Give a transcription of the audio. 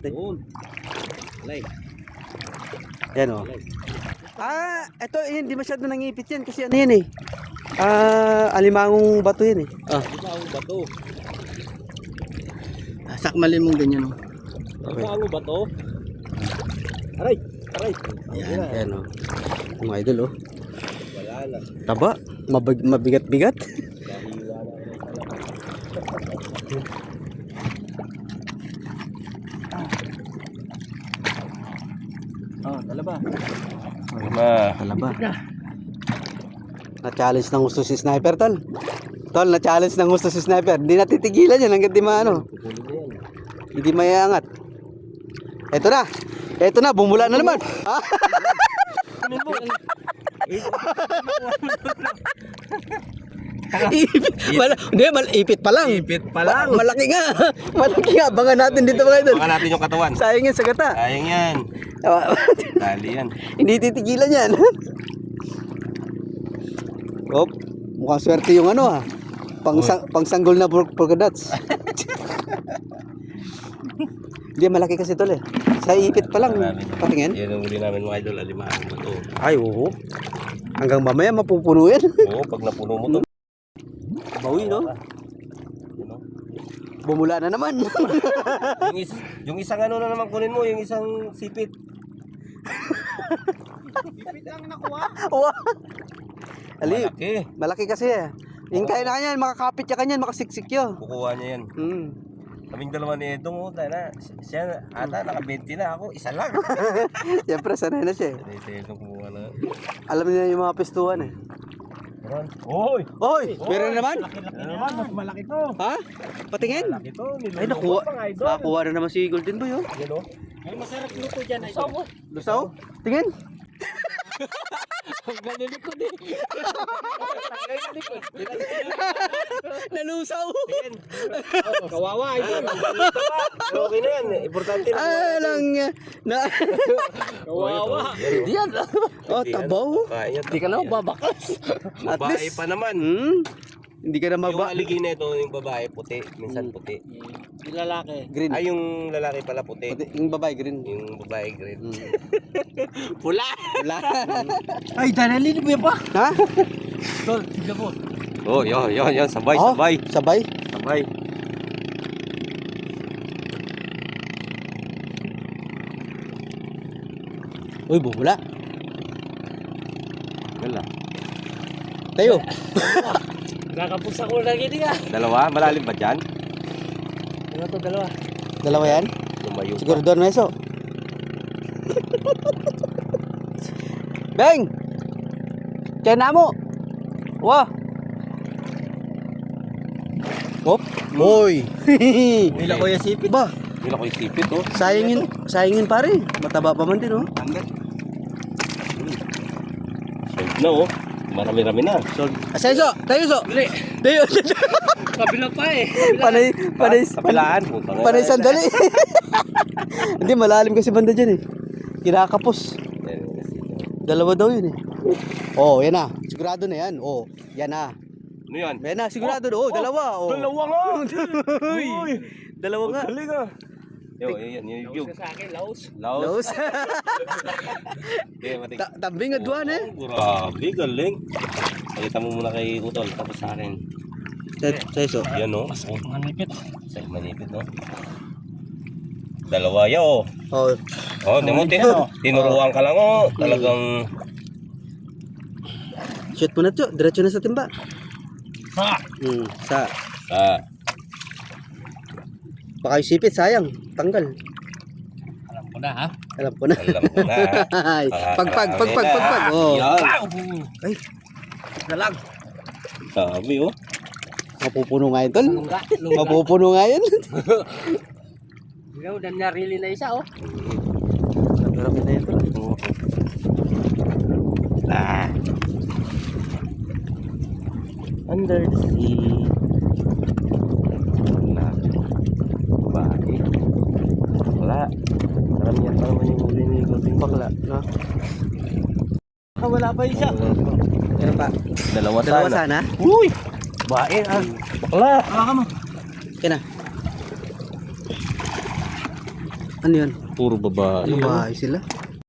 Doon. Alay. Yan o. Ito hindi masyado nangipit yan kasi ano yan eh. Alimangong bato yan eh. Alimangong bato. Sakmalin mong ganyan o. Alimangong bato. Aray. Aray. Yan o. Mga idol o. Wala na. Taba. Mabigat-bigat. Kahiwa na. Talaba. Talaba. Na-challenge ng gusto si sniper, tol. Tol, na-challenge ng gusto si sniper. Hindi natitigilan yan hanggang di maano. Hindi mayangat. Eto na. Eto na, bumula na naman. Ipit pa lang. Ipit pa lang. Malaki nga. Malaki nga. Bangan natin dito mga idol. Baka natin yung katawan. Sayang yan sa gata. Sayang yan. Dali yan. Hindi titigilan yan. Op, mukhang swerte yung ano ha. Pangsanggol na polka dots. Hindi, malaki kasi tol eh. Sa ipit pa lang. Patingin. Yan ang uli namin mga idol. Alimangong bato. Ay, oo. Hanggang mamaya mapupuno yan. Oo, pag napuno mo to. Bawi, no? Bumula na naman. yung isang ano na naman kunin mo, yung isang sipit. Ipit ang nakuha. Wow. Ali, Malaki. malaki kasi eh. Yung kaya na kanyan, makakapit ka kanyan, makasiksik yun. Kukuha niya yan. Kaming dalawa ni Edong, siya ata naka-20 na ako, isa lang. Siyempre, sanay na siya eh. Si Edong kumuha na. Alam niya yung mga pistuhan eh. Oy! Oy! Meron na naman? Ano naman, mas malaki to. Ha? Patingin? Malaki to, Ay, nakuha. Nakakuha na naman si Golden Boy oh. Yan o. Ay, masarap luto dyan. Lusaw mo. Lusaw? Tingin? Ang ganda likod eh. Nalusaw! Kawawa. Okay na yan, importante na. Lang na. Kawawa. Hindi yan. Oh, tabaw. Hindi ka na babakas. Babae pa naman. Hindi ka na Yung maba. aligi na ito, yung babae puti, minsan puti. Yung lalaki. Green. Ay, yung lalaki pala puti. Yung babae green. Yung babae green. Pula. Pula. Ay, dalali mo pa. Ha? Tol, tignan mo. Oh, yan, sabay, Oh, sabay. Sabay. Sabay. Uy, bumula. Wala. Tayo. Nakapos ako lagi niya. Dalawa, malalim ba dyan? Ano to, dalawa? Dalawa yan? Lumayo pa. Siguro doon, Meso. Beng! Tiyan na mo! Wah! Hop! Hoy! Nila ko yung sipit. Ba? Nila ko yung sipit, oh. Sayangin pare. Mataba pa man din, oh. Sold na, oh. Marami-rami na. Sold. Asenso! Tayo, so! Tayo! Kabila pa eh. Panay sandali. Hindi, malalim kasi banda dyan, eh. Kinakapos. Dalawa daw yun, eh. Oh, yan na. Sigurado na yan. Oh, yan na. Ano yan? Yan na, sigurado na. Oh, dalawa. Oh. Dalawa nga! Uy! Dalawa nga. Galing ah. Yo, yan yung yug. Sa akin, laos. Laos. Tambing at duwan, eh. Grabe, galing. Pakita mo muna kay Utol, tapos sa akin. Seso. Yan, oh. Manipit. Sa manipit, no? Dalawa, yo. Oh. Oh, di mo, tinuruan ka lang, oh. Talagang... Shoot mo na, Cho. Diretso na sa timba. Ha! Sa. Baka yung sipit, sayang. Tanggal. Alam ko na ha. Alam ko na. Alam ko na. Pagpag. Oh. Yan. Ay. Dalag. Sabi, oh. Mapupuno nga yun, tol. Lungga. Mapupuno nga yun. Ikaw, dan narili na isa oh. Marami na yun, tol. Under the sea. Wala. Bahay. Wala. Karamihan pa naman yung huli ni Golden. Bakla, no? Wala pa isa. Meron pa. Dalawa sana. Uy! Bae ah. Bakla. Hawakan mo. Yan na. Ano yan? Puro babae. Babae sila.